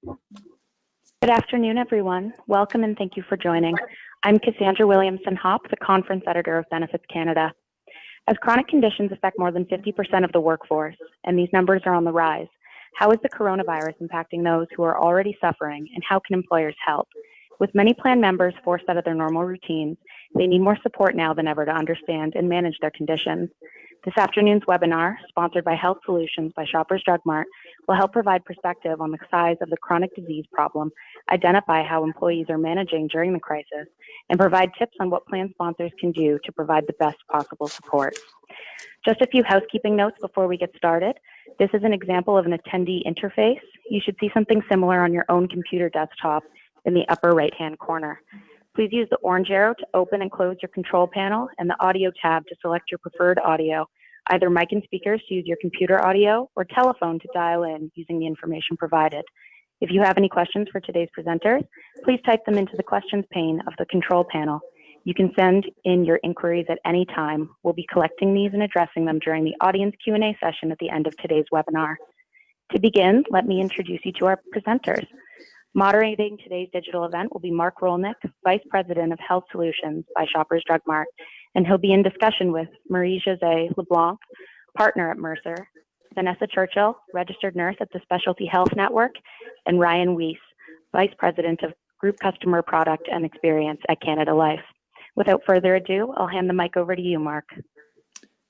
Good afternoon, everyone. Welcome and thank you for joining. I'm Cassandra Williamson-Hopp, the Conference Editor of Benefits Canada. As chronic conditions affect more than 50% of the workforce, and these numbers are on the rise, how is the coronavirus impacting those who are already suffering, and how can employers help? With many plan members forced out of their normal routines, they need more support now than ever to understand and manage their conditions. This afternoon's webinar, sponsored by Health Solutions by Shoppers Drug Mart, will help provide perspective on the size of the chronic disease problem, identify how employees are managing during the crisis, and provide tips on what plan sponsors can do to provide the best possible support. Just a few housekeeping notes before we get started. This is an example of an attendee interface. You should see something similar on your own computer desktop in the upper right-hand corner. Please use the orange arrow to open and close your control panel and the audio tab to select your preferred audio, either mic and speakers to use your computer audio or telephone to dial in using the information provided. If you have any questions for today's presenters, please type them into the questions pane of the control panel. You can send in your inquiries at any time. We'll be collecting these and addressing them during the audience Q&A session at the end of today's webinar. To begin, let me introduce you to our presenters. Moderating today's digital event will be Mark Rolnick, Vice President of Health Solutions by Shoppers Drug Mart, and he'll be in discussion with Marie-Josée LeBlanc, partner at Mercer, Vanessa Churchill, registered nurse at the Specialty Health Network, and Ryan Weiss, Vice President of Group Customer Product and Experience at Canada Life. Without further ado, I'll hand the mic over to you, Mark.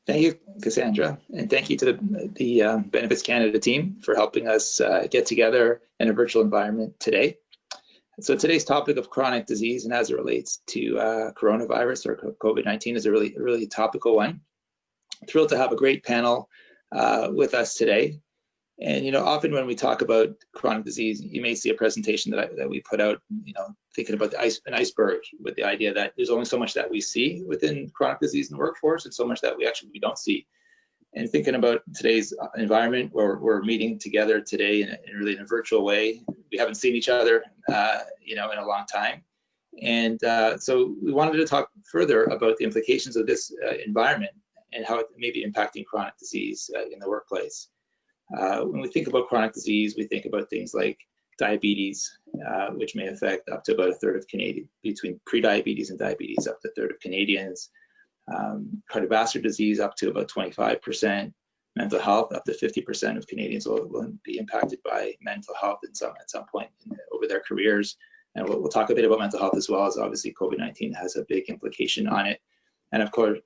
Thank you, Cassandra, and thank you to the Benefits Canada team for helping us get together in a virtual environment today. So today's topic of chronic disease and as it relates to coronavirus or COVID-19 is a really topical one. Thrilled to have a great panel with us today. And often when we talk about chronic disease, you may see a presentation that we put out, thinking about an iceberg, with the idea that there's only so much that we see within chronic disease in the workforce and so much that we don't see. And thinking about today's environment where we're meeting together today in a virtual way, we haven't seen each other, in a long time. And so we wanted to talk further about the implications of this environment and how it may be impacting chronic disease in the workplace. When we think about chronic disease, we think about things like diabetes, which may affect up to about a third of Canadians, between pre-diabetes and diabetes, up to a third of Canadians, cardiovascular disease up to about 25%, mental health up to 50% of Canadians will be impacted by mental health at some point over their careers. And we'll talk a bit about mental health as well, as obviously COVID-19 has a big implication on it. And of course,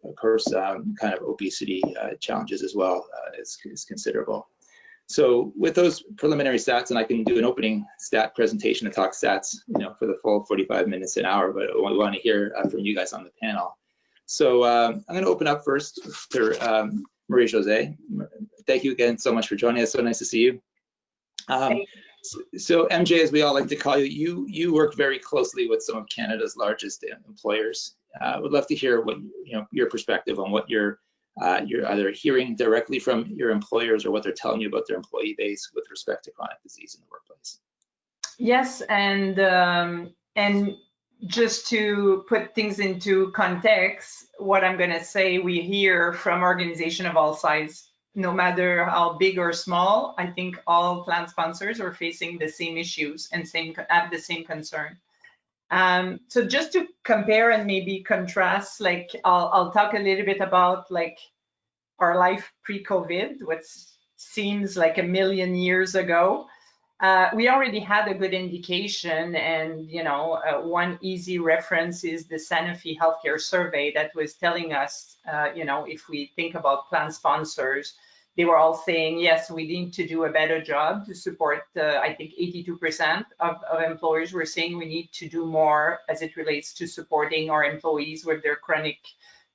kind of obesity challenges as well is considerable. So with those preliminary stats, and I can do an opening stat presentation to talk stats, for the full 45 minutes, an hour, but we want to hear from you guys on the panel. So I'm going to open up first for Marie-Josée. Thank you again so much for joining us. So nice to see you. So MJ, as we all like to call you, you work very closely with some of Canada's largest employers. Would love to hear what your perspective on what you're either hearing directly from your employers or what they're telling you about their employee base with respect to chronic disease in the workplace. Yes, and just to put things into context, what I'm going to say, we hear from organizations of all sizes, no matter how big or small. I think all plan sponsors are facing the same issues and have the same concern. So just to compare and maybe contrast, I'll talk a little bit about our life pre-COVID, what seems like a million years ago. We already had a good indication, and one easy reference is the Sanofi Healthcare Survey that was telling us, if we think about plan sponsors, they were all saying, yes, we need to do a better job to support, I think 82% of employers were saying we need to do more as it relates to supporting our employees with their chronic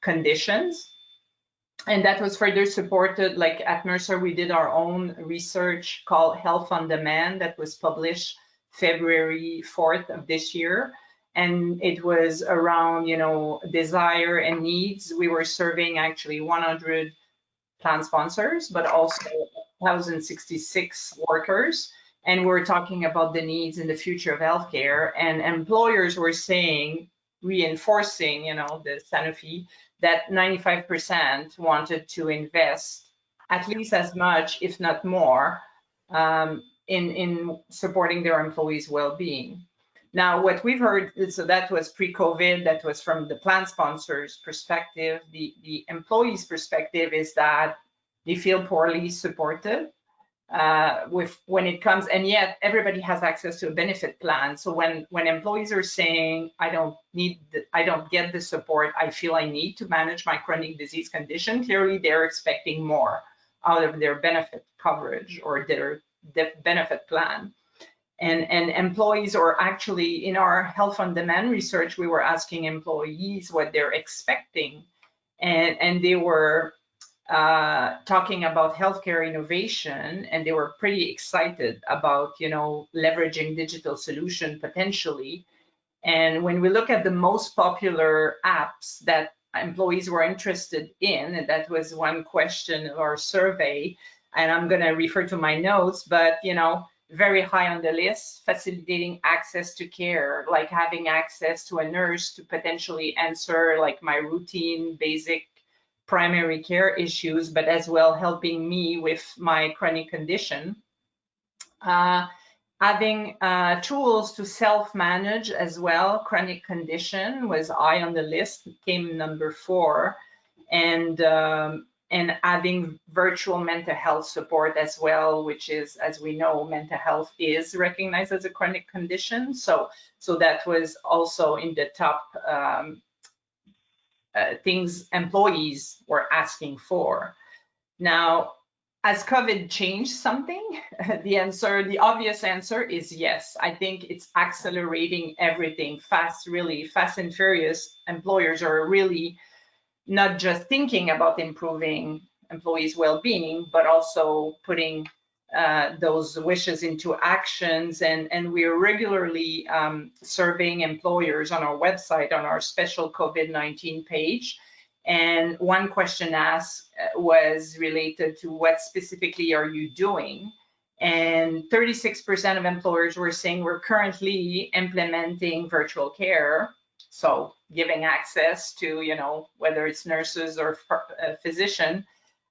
conditions. And that was further supported, at Mercer, we did our own research called Health on Demand that was published February 4th of this year. And it was around, desire and needs. We were surveying actually 100 plan sponsors, but also 1,066 workers. And we're talking about the needs in the future of healthcare. And employers were saying, reinforcing, the Sanofi, that 95% wanted to invest at least as much, if not more, in supporting their employees' well-being. Now, what we've heard, so that was pre-COVID, that was from the plan sponsor's perspective. The employees' perspective is that they feel poorly supported when it comes, and yet everybody has access to a benefit plan. So when employees are saying, I don't get the support I feel I need to manage my chronic disease condition, clearly they're expecting more out of their benefit coverage or their benefit plan. And employees are actually, in our Health on Demand research, we were asking employees what they're expecting, and they were talking about healthcare innovation, and they were pretty excited about, leveraging digital solution potentially. And when we look at the most popular apps that employees were interested in, and that was one question of our survey, and I'm going to refer to my notes, but very high on the list, facilitating access to care, like having access to a nurse to potentially answer like my routine basic primary care issues, but as well helping me with my chronic condition. Having tools to self-manage as well, chronic condition was high on the list, came number 4, and having virtual mental health support as well, which is, as we know, mental health is recognized as a chronic condition. So that was also in the top things employees were asking for. Now, has COVID changed something? The obvious answer is yes. I think it's accelerating everything really fast and furious. Employers are really not just thinking about improving employees' well-being, but also putting those wishes into actions. And we're regularly surveying employers on our website, on our special COVID-19 page. And one question asked was related to what specifically are you doing? And 36% of employers were saying we're currently implementing virtual care. So giving access to, whether it's nurses or a physician.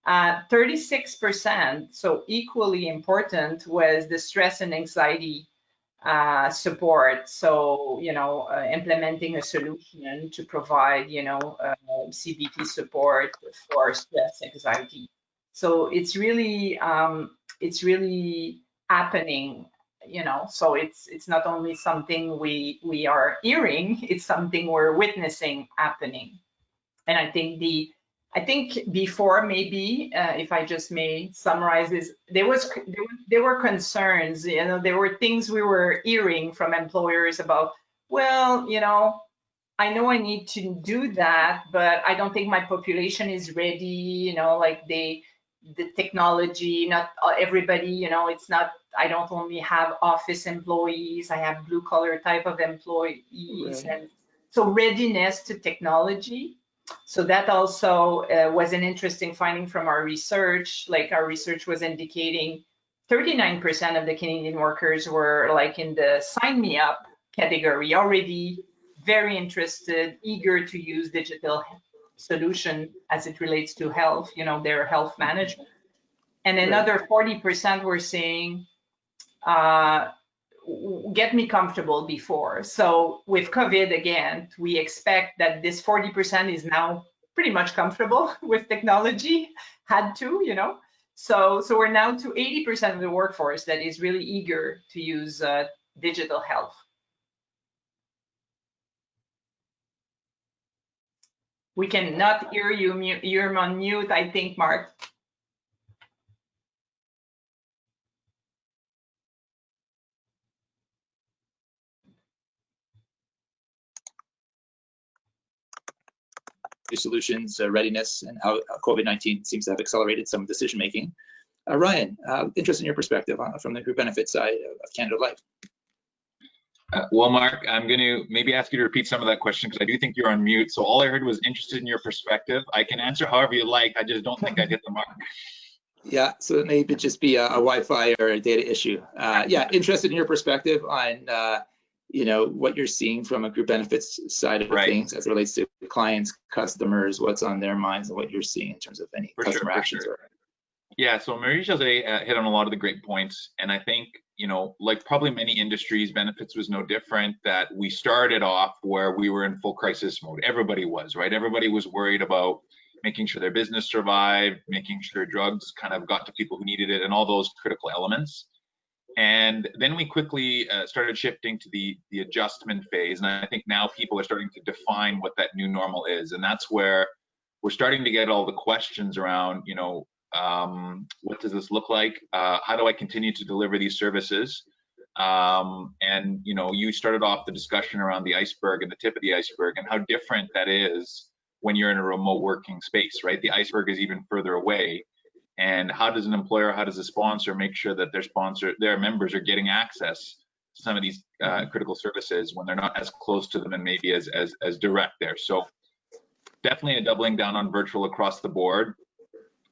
36%, so equally important, was the stress and anxiety support. So, implementing a solution to provide, CBT support for stress, anxiety. So it's really happening. So it's not only something we are hearing, it's something we're witnessing happening. And I think before, maybe if I just may summarize this, there were concerns, there were things we were hearing from employers about, well, I know I need to do that, but I don't think my population is ready, like the technology, not everybody, it's not, I don't only have office employees, I have blue collar type of employees. Right. And so readiness to technology. So that also was an interesting finding from our research. Like our research was indicating 39% of the Canadian workers were like in the sign me up category, already very interested, eager to use digital solution as it relates to health, their health management. And another 40% were saying, get me comfortable before. So with COVID, again, we expect that this 40% is now pretty much comfortable with technology, had to, So we're now to 80% of the workforce that is really eager to use digital health. We cannot hear you. You're on mute, I think, Mark. Solutions, readiness, and how COVID-19 seems to have accelerated some decision making. Ryan, interested in your perspective from the group benefit side of Canada Life. Well, Mark, I'm going to maybe ask you to repeat some of that question because I do think you're on mute. So all I heard was interested in your perspective. I can answer however you like. I just don't think I hit the mark. Yeah, so it may just be a Wi-Fi or a data issue. Yeah, interested in your perspective on what you're seeing from a group benefits side of things as it relates to clients, customers, what's on their minds, and what you're seeing in terms of any customer actions. Yeah, so Marie-Josée hit on a lot of the great points, and I think you know, like probably many industries, benefits was no different, that we started off where we were in full crisis mode. Everybody was, right? Everybody was worried about making sure their business survived, making sure drugs kind of got to people who needed it, and all those critical elements. And then we quickly started shifting to the adjustment phase. And I think now people are starting to define what that new normal is. And that's where we're starting to get all the questions around, you know, what does this look like? How do I continue to deliver these services? And, you know, you started off the discussion around the iceberg and the tip of the iceberg and how different that is when you're in a remote working space, right? The iceberg is even further away. And how does an employer, how does a sponsor make sure that their members are getting access to some of these critical services when they're not as close to them and maybe as direct there? So definitely a doubling down on virtual across the board.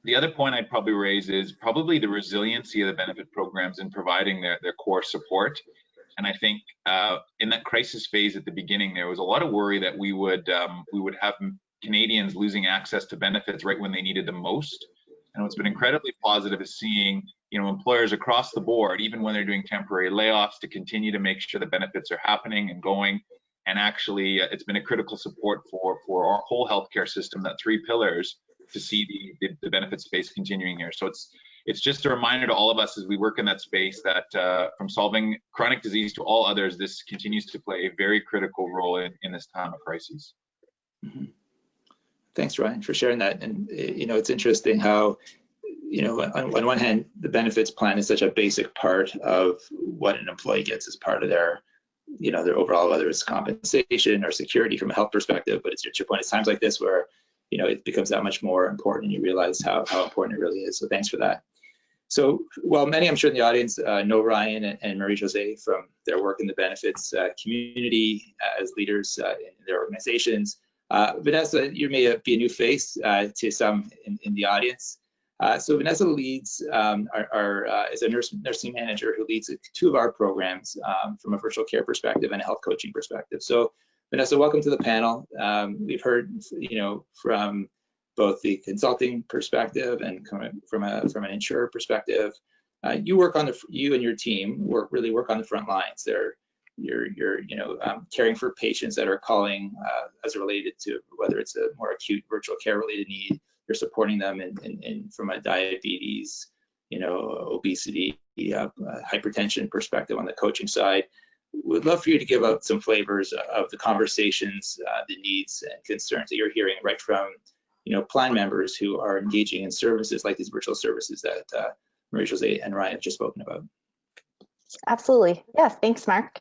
The other point I'd probably raise is probably the resiliency of the benefit programs in providing their core support. And I think in that crisis phase at the beginning, there was a lot of worry that we would have Canadians losing access to benefits right when they needed them most. And what's been incredibly positive is seeing, you know, employers across the board, even when they're doing temporary layoffs, to continue to make sure the benefits are happening and going. And actually, it's been a critical support for our whole healthcare system, that three pillars, to see the benefit space continuing here. So it's just a reminder to all of us as we work in that space that from solving chronic disease to all others, this continues to play a very critical role in this time of crisis. Mm-hmm. Thanks, Ryan, for sharing that. And, you know, it's interesting how, you know, on one hand, the benefits plan is such a basic part of what an employee gets as part of their, you know, their overall, whether it's compensation or security from a health perspective. But it's your point, it's times like this where, you know, it becomes that much more important and you realize how important it really is. So thanks for that. So, well, many, I'm sure in the audience know Ryan and Marie-Josée from their work in the benefits community as leaders in their organizations. Vanessa, you may be a new face to some in the audience. So Vanessa leads is a nursing manager who leads two of our programs from a virtual care perspective and a health coaching perspective. So Vanessa, welcome to the panel. We've heard, you know, from both the consulting perspective and from an insurer perspective. You and your team really work on the front lines. You're you know, caring for patients that are calling as related to whether it's a more acute virtual care related need. You're supporting them in from a diabetes, you know, obesity, hypertension perspective on the coaching side. We'd love for you to give out some flavors of the conversations, the needs and concerns that you're hearing right from, you know, plan members who are engaging in services like these virtual services that Marie-Josée and Ryan have just spoken about. Absolutely. Yes, thanks, Mark.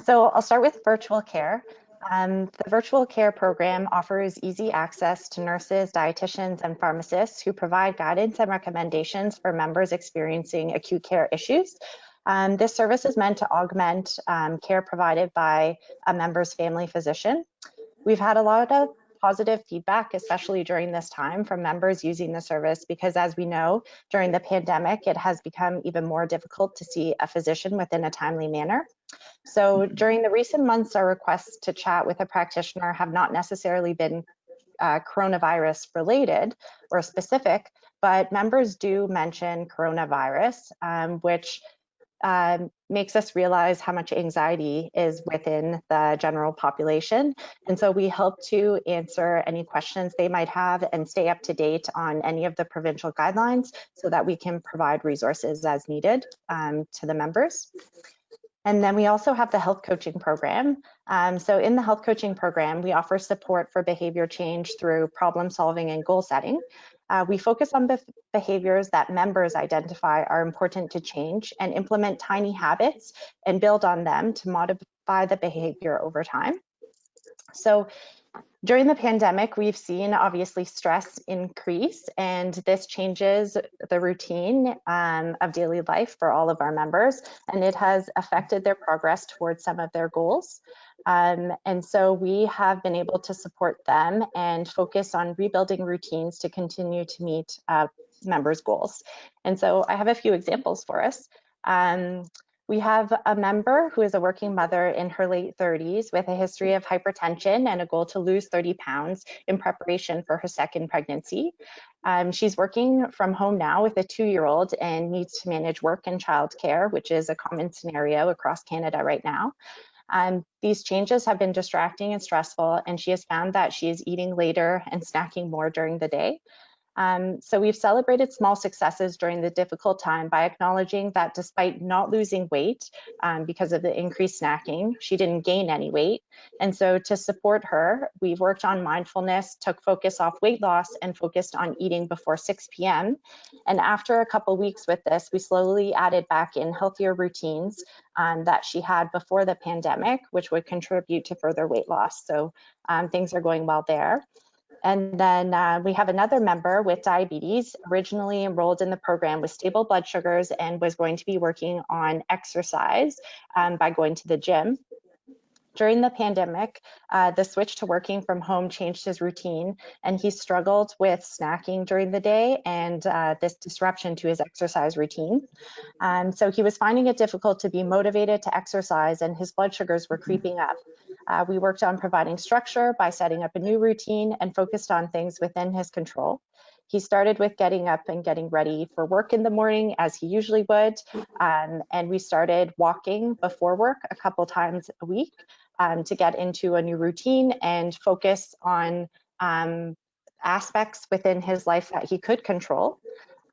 So I'll start with virtual care. The virtual care program offers easy access to nurses, dietitians, and pharmacists who provide guidance and recommendations for members experiencing acute care issues. This service is meant to augment care provided by a member's family physician. We've had a lot of positive feedback, especially during this time, from members using the service, because as we know, during the pandemic, it has become even more difficult to see a physician within a timely manner. So during the recent months, our requests to chat with a practitioner have not necessarily been coronavirus related or specific, but members do mention coronavirus, which makes us realize how much anxiety is within the general population. And so we hope to answer any questions they might have and stay up to date on any of the provincial guidelines so that we can provide resources as needed to the members. And then we also have the health coaching program. So in the health coaching program, we offer support for behavior change through problem solving and goal setting. We focus on behaviors that members identify are important to change and implement tiny habits and build on them to modify the behavior over time. So during the pandemic, we've seen obviously stress increase, and this changes the routine of daily life for all of our members, and it has affected their progress towards some of their goals. And so we have been able to support them and focus on rebuilding routines to continue to meet members' goals. And so I have a few examples for us. We have a member who is a working mother in her late 30s with a history of hypertension and a goal to lose 30 pounds in preparation for her second pregnancy. She's working from home now with a 2-year-old and needs to manage work and childcare, which is a common scenario across Canada right now. These changes have been distracting and stressful, and she has found that she is eating later and snacking more during the day. So we've celebrated small successes during the difficult time by acknowledging that despite not losing weight because of the increased snacking, she didn't gain any weight. And so to support her, we've worked on mindfulness, took focus off weight loss, and focused on eating before 6 p.m. And after a couple weeks with this, we slowly added back in healthier routines that she had before the pandemic, which would contribute to further weight loss. So things are going well there. And then we have another member with diabetes, originally enrolled in the program with stable blood sugars and was going to be working on exercise by going to the gym. During the pandemic, the switch to working from home changed his routine, and he struggled with snacking during the day and this disruption to his exercise routine. So he was finding it difficult to be motivated to exercise, and his blood sugars were creeping up. We worked on providing structure by setting up a new routine and focused on things within his control. He started with getting up and getting ready for work in the morning as he usually would. And we started walking before work a couple times a week to get into a new routine and focus on aspects within his life that he could control.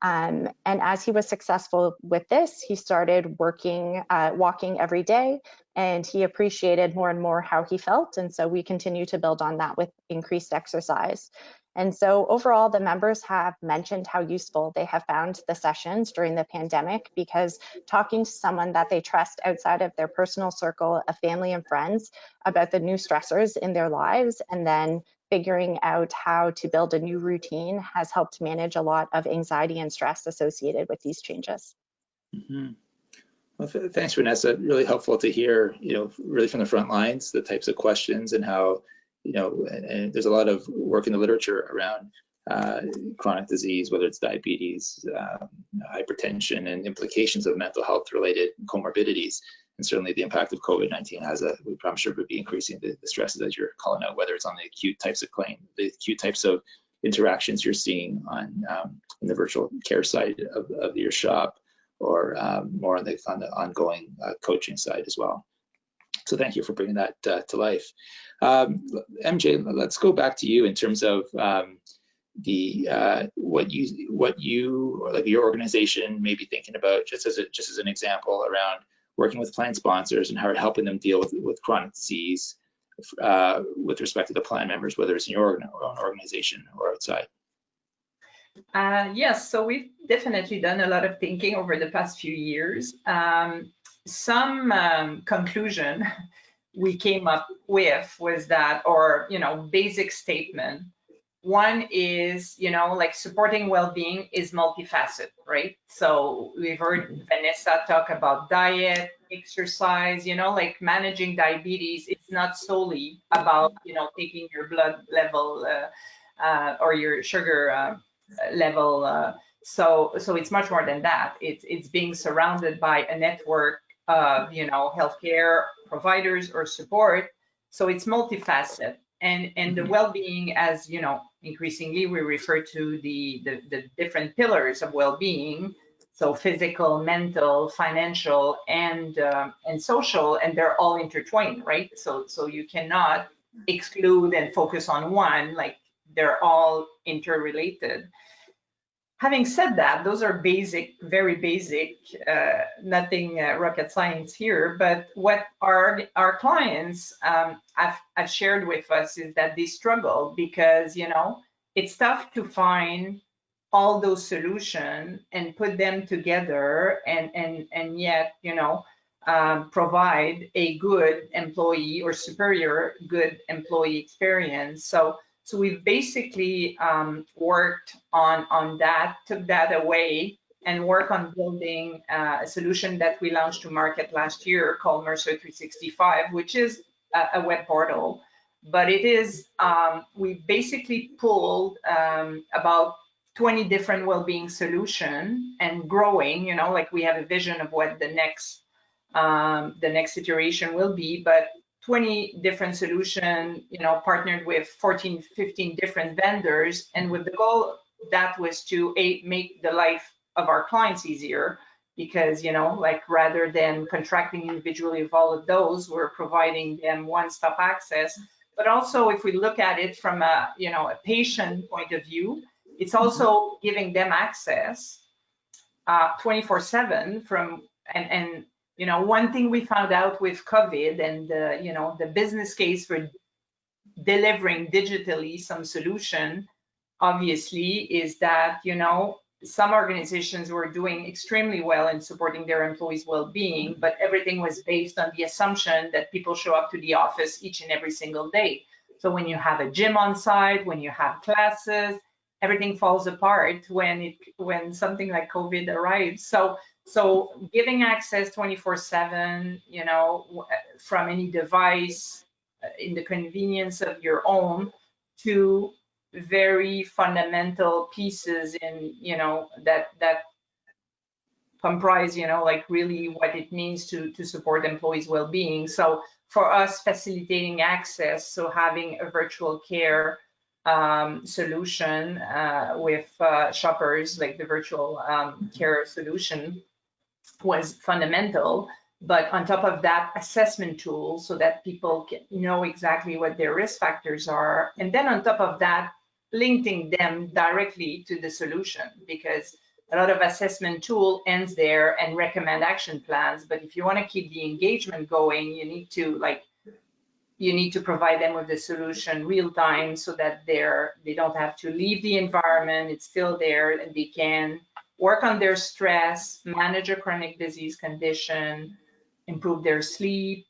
And as he was successful with this, he started walking every day, and he appreciated more and more how he felt. And so we continue to build on that with increased exercise. And so overall, the members have mentioned how useful they have found the sessions during the pandemic, because talking to someone that they trust outside of their personal circle of family and friends about the new stressors in their lives, and then figuring out how to build a new routine has helped manage a lot of anxiety and stress associated with these changes. Mm-hmm. Well, thanks, Vanessa. Really helpful to hear, really from the front lines, the types of questions and how, and there's a lot of work in the literature around chronic disease, whether it's diabetes, hypertension, and implications of mental health related comorbidities. And certainly the impact of COVID-19 I'm sure would be increasing the stresses as you're calling out, whether it's on the acute types of the acute types of interactions you're seeing on in the virtual care side of your shop, or more on the ongoing coaching side as well. So thank you for bringing that to life. MJ, let's go back to you in terms of what you or like your organization may be thinking about, just as an example, around working with plan sponsors and how helping them deal with chronic disease with respect to the plan members, whether it's in your own organization or outside. Yes, so we've definitely done a lot of thinking over the past few years. Some conclusion we came up with was that, or basic statement. One is, like supporting well-being is multifaceted, right? So we've heard Vanessa talk about diet, exercise, like managing diabetes. It's not solely about, taking your blood level or your sugar level. So it's much more than that. It's being surrounded by a network of, healthcare providers or support. So it's multifaceted. And the well-being, as increasingly we refer to the different pillars of well-being, so physical, mental, financial, and social, and they're all intertwined, right? So you cannot exclude and focus on one, like they're all interrelated. Having said that, those are basic, very basic, nothing rocket science here, but what our clients have shared with us is that they struggle because, it's tough to find all those solutions and put them together and yet, provide a good employee or superior good employee experience. So we've basically worked on that, took that away, and work on building a solution that we launched to market last year called Mercer 365, which is a web portal. But it is, we basically pulled about 20 different well-being solutions and growing, like we have a vision of what the next the next iteration will be, but 20 different solutions, partnered with 14, 15 different vendors. And with the goal that was to make the life of our clients easier, because, rather than contracting individually with all of those, we're providing them one-stop access. But also, if we look at it from a patient point of view, it's also giving them access 24/7 from, and one thing we found out with COVID and the business case for delivering digitally some solution, obviously, is that some organizations were doing extremely well in supporting their employees' well-being, but everything was based on the assumption that people show up to the office each and every single day. So when you have a gym on site, when you have classes, everything falls apart when something like COVID arrives. So giving access 24/7, from any device, in the convenience of your own, to very fundamental pieces in, that comprise, really what it means to support employees' well-being. So for us, facilitating access, so having a virtual care solution with shoppers, like the virtual care solution, was fundamental. But on top of that, assessment tools so that people can know exactly what their risk factors are. And then on top of that, linking them directly to the solution, because a lot of assessment tool ends there and recommend action plans. But if you want to keep the engagement going, you need to provide them with the solution real time, so that they don't have to leave the environment. It's still there, and they can work on their stress, manage a chronic disease condition, improve their sleep,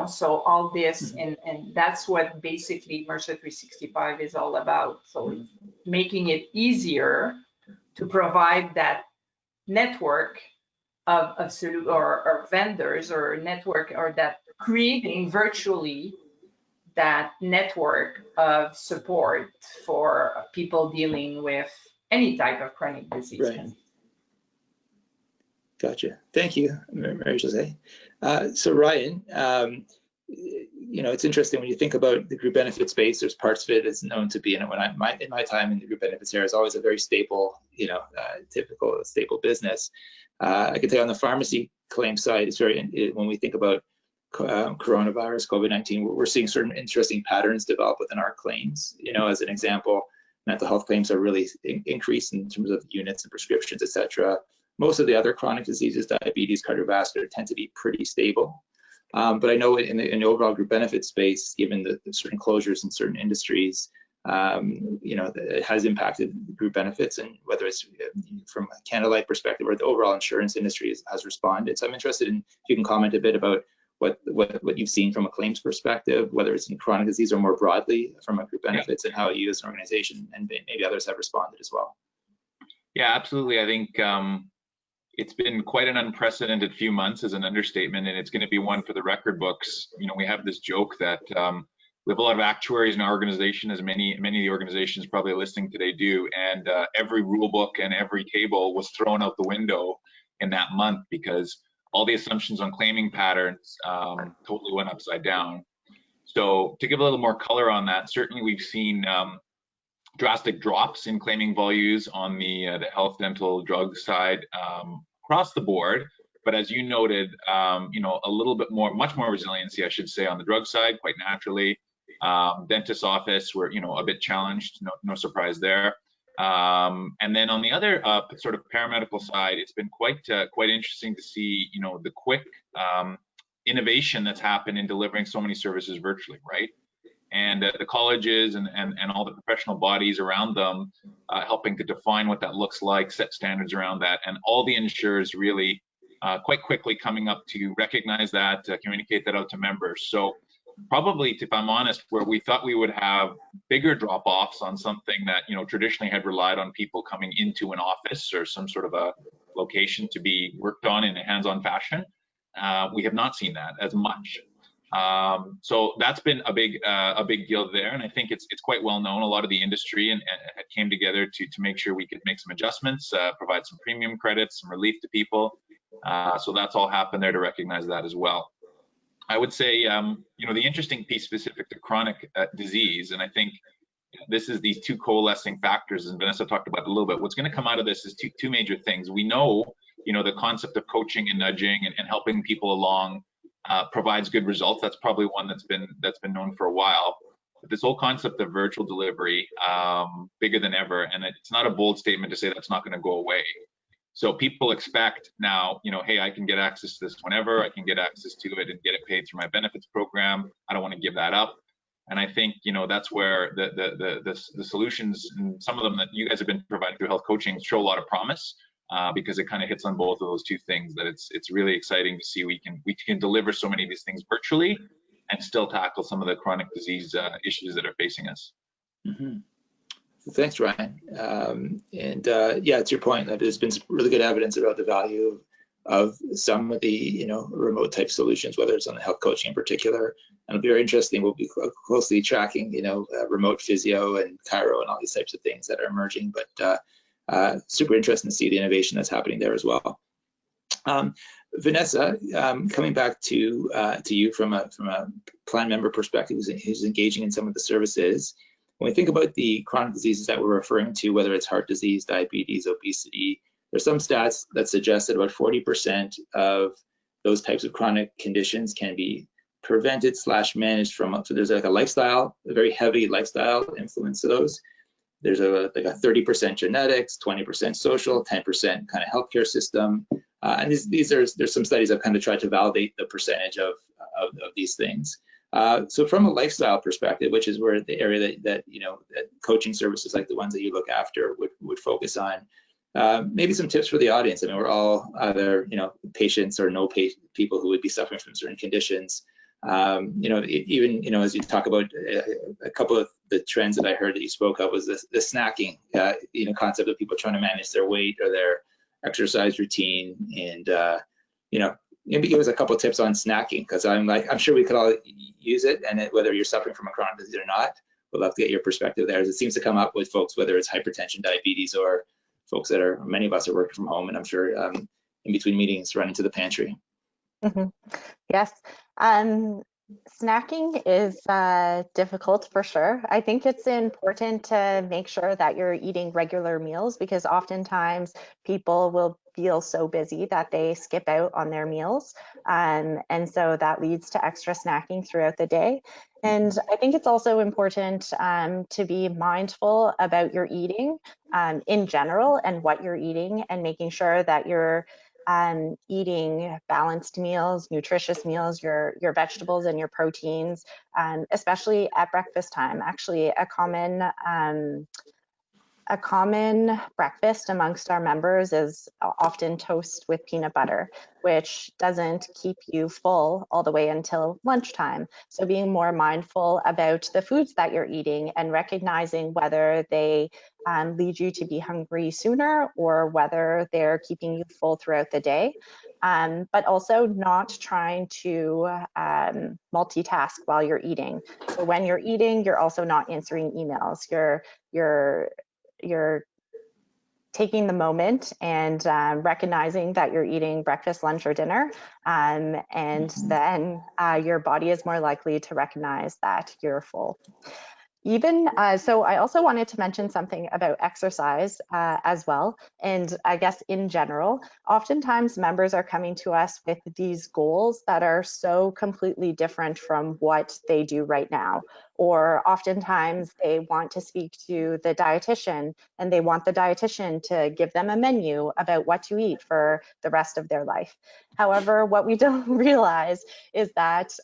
so all this, and that's what basically Mercer 365 is all about. So making it easier to provide that network of or vendors, or network, or that creating virtually that network of support for people dealing with any type of chronic disease. Right. Gotcha. Thank you, Marie-Josée. So Ryan, it's interesting when you think about the group benefit space. There's parts of it that's known to be, in my time in the group benefits area, is always a very stable, typical stable business. I can tell you on the pharmacy claim side, it's when we think about coronavirus, COVID-19, we're seeing certain interesting patterns develop within our claims. As an example, mental health claims are really increased in terms of units and prescriptions, etc. Most of the other chronic diseases, diabetes, cardiovascular, tend to be pretty stable. But I know in the overall group benefit space, given the certain closures in certain industries, it has impacted group benefits, and whether it's from a Canada Life perspective or the overall insurance industry has responded. So I'm interested in if you can comment a bit about what you've seen from a claims perspective, whether it's in chronic disease or more broadly from a group benefits, and how you as an organization and maybe others have responded as well. Yeah, absolutely. I think it's been quite an unprecedented few months, is an understatement, and it's going to be one for the record books. We have this joke that we have a lot of actuaries in our organization, as many of the organizations probably listening today do, and every rule book and every table was thrown out the window in that month, because all the assumptions on claiming patterns totally went upside down. So to give a little more color on that, certainly we've seen drastic drops in claiming volumes on the health, dental, drug side across the board. But as you noted, a little bit more, much more resiliency, I should say, on the drug side, quite naturally. Dentist office, we're a bit challenged, no surprise there. And then on the other sort of paramedical side, it's been quite interesting to see, the quick innovation that's happened in delivering so many services virtually, right? And the colleges and all the professional bodies around them helping to define what that looks like, set standards around that, and all the insurers really quite quickly coming up to recognize that, communicate that out to members. So probably, if I'm honest, where we thought we would have bigger drop-offs on something that traditionally had relied on people coming into an office or some sort of a location to be worked on in a hands-on fashion, we have not seen that as much. So that's been a big deal there, and I think it's quite well known. A lot of the industry and came together to make sure we could make some adjustments, provide some premium credits, some relief to people. So that's all happened there to recognize that as well. I would say, you know, the interesting piece specific to chronic disease, and I think this is these two coalescing factors, and Vanessa talked about it a little bit. What's going to come out of this is two major things. We know, you know, the concept of coaching and nudging and helping people along provides good results. That's probably one that's been known for a while. But this whole concept of virtual delivery, bigger than ever, and it's not a bold statement to say that's not going to go away. So people expect now, you know, hey, I can get access to this whenever, I can get access to it and get it paid through my benefits program. I don't want to give that up. And I think, you know, that's where the solutions, and some of them that you guys have been providing through health coaching, show a lot of promise, because it kind of hits on both of those two things. That it's really exciting to see we can deliver so many of these things virtually and still tackle some of the chronic disease issues that are facing us. Mm-hmm. Thanks, Ryan. Yeah, it's your point that there's been some really good evidence about the value of some of the, you know, remote type solutions, whether it's on the health coaching in particular. And it'll be very interesting. We'll be closely tracking, you know, remote physio and chiro and all these types of things that are emerging. But super interesting to see the innovation that's happening there as well. Vanessa, coming back to you from a plan member perspective, who's engaging in some of the services. When we think about the chronic diseases that we're referring to, whether it's heart disease, diabetes, obesity, there's some stats that suggest that about 40% of those types of chronic conditions can be prevented / managed from, so there's like a lifestyle, a very heavy lifestyle influence to those. There's like a 30% genetics, 20% social, 10% kind of healthcare system. And there's some studies that kind of tried to validate the percentage of these things. So from a lifestyle perspective, which is where the area that you know, that coaching services like the ones that you look after would focus on, maybe some tips for the audience. I mean, we're all either, you know, patients or people who would be suffering from certain conditions. You know, even, you know, as you talk about a couple of the trends that I heard that you spoke of was the snacking, you know, concept of people trying to manage their weight or their exercise routine, and you know, maybe give us a couple of tips on snacking, because I'm sure we could all use it, and whether you're suffering from a chronic disease or not, we'd love to get your perspective there, as it seems to come up with folks, whether it's hypertension, diabetes, or folks that are, many of us are working from home, and I'm sure in between meetings running to the pantry. Mm-hmm. Yes. Snacking is difficult for sure. I think it's important to make sure that you're eating regular meals, because oftentimes people will feel so busy that they skip out on their meals. And so that leads to extra snacking throughout the day. And I think it's also important to be mindful about your eating in general and what you're eating, and making sure that you're eating balanced meals, nutritious meals, your vegetables and your proteins, especially at breakfast time. Actually, a common breakfast amongst our members is often toast with peanut butter, which doesn't keep you full all the way until lunchtime. So being more mindful about the foods that you're eating and recognizing whether they lead you to be hungry sooner or whether they're keeping you full throughout the day. But also not trying to multitask while you're eating. So when you're eating, you're also not answering emails. You're taking the moment and recognizing that you're eating breakfast, lunch, or dinner, and then your body is more likely to recognize that you're full. So I also wanted to mention something about exercise as well. And I guess in general, oftentimes members are coming to us with these goals that are so completely different from what they do right now. Or oftentimes they want to speak to the dietitian, and they want the dietitian to give them a menu about what to eat for the rest of their life. However, what we don't realize is that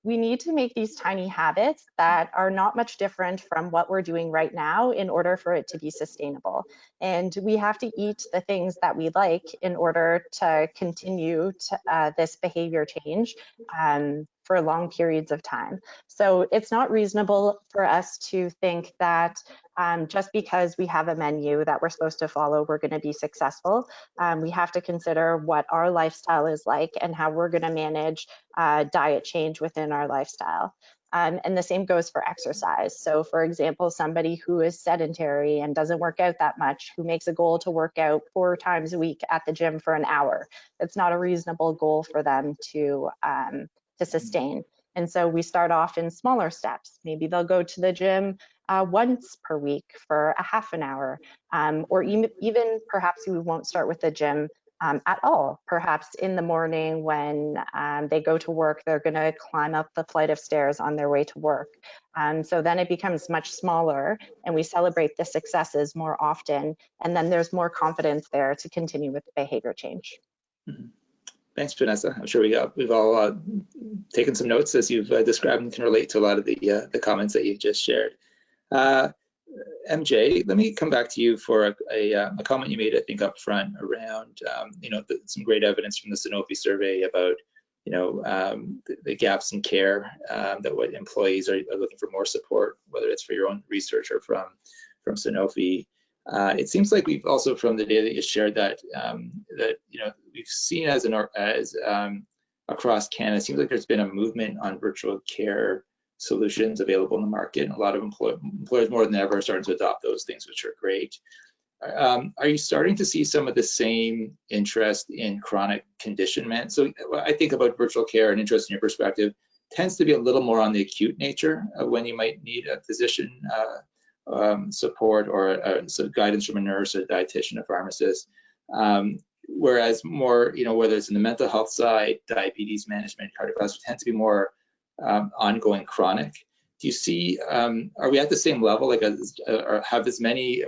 we need to make these tiny habits that are not much different from what we're doing right now in order for it to be sustainable. And we have to eat the things that we like in order to continue this behavior change for long periods of time. So it's not reasonable for us to think that just because we have a menu that we're supposed to follow, we're going to be successful. We have to consider what our lifestyle is like and how we're going to manage diet change within our lifestyle. And the same goes for exercise. So for example, somebody who is sedentary and doesn't work out that much, who makes a goal to work out 4 times a week at the gym for an hour, it's not a reasonable goal for them to sustain. And so we start off in smaller steps. Maybe they'll go to the gym once per week for a half an hour, or even perhaps we won't start with the gym at all. Perhaps in the morning when they go to work, they're going to climb up the flight of stairs on their way to work. So then it becomes much smaller, and we celebrate the successes more often, and then there's more confidence there to continue with the behavior change. Mm-hmm. Thanks, Vanessa. I'm sure we've all taken some notes as you've described and can relate to a lot of the comments that you've just shared. MJ, let me come back to you for a comment you made, I think, up front around, some great evidence from the Sanofi survey about, the gaps in care, that what employees are looking for more support, whether it's for your own research or from Sanofi. It seems like we've also, from the data that you shared, that we've seen as across Canada, it seems like there's been a movement on virtual care solutions available in the market, and a lot of employers more than ever are starting to adopt those things, which are great. Are you starting to see some of the same interest in chronic condition management? So I think about virtual care, and interest in your perspective tends to be a little more on the acute nature of when you might need a physician support or some guidance from a nurse, a dietitian, a pharmacist. Whereas more, whether it's in the mental health side, diabetes management, cardiovascular, tends to be more ongoing chronic. Do you see, are we at the same level, or have as many